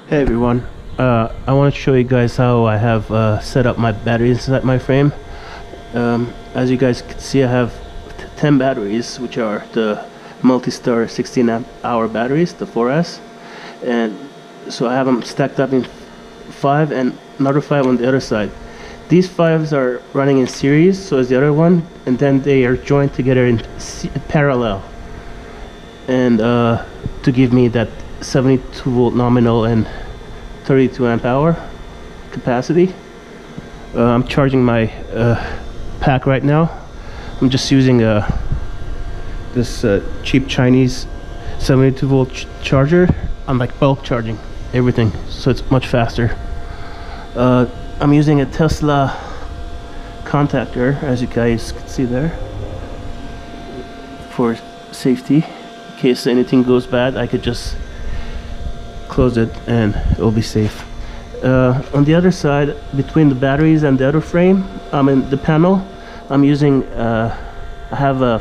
Hey everyone, I want to show you guys how I have set up my batteries inside my frame. As you guys can see, I have 10 batteries, which are the multi-star 16 amp hour batteries, the 4S, and so I have them stacked up in 5 and another 5 on the other side. These 5s are running in series, so is the other one, and then they are joined together in parallel, and to give me that 72 volt nominal and 32 amp hour capacity. I'm charging my pack right now. I'm just using this cheap Chinese 72 volt charger. I'm like bulk charging everything, so it's much faster. I'm using a Tesla contactor, as you guys can see there, for safety. In case anything goes bad, I could just close it and it will be safe. On the other side, between the batteries and the other frame, in the panel, I'm using I have a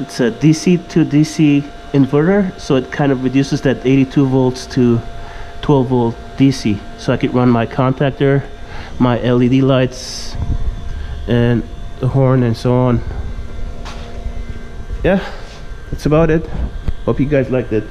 it's a DC to DC inverter, so it kind of reduces that 82 volts to 12 volt DC, so I could run my contactor, my LED lights, and the horn and so on. Yeah, that's about it. Hope you guys liked it.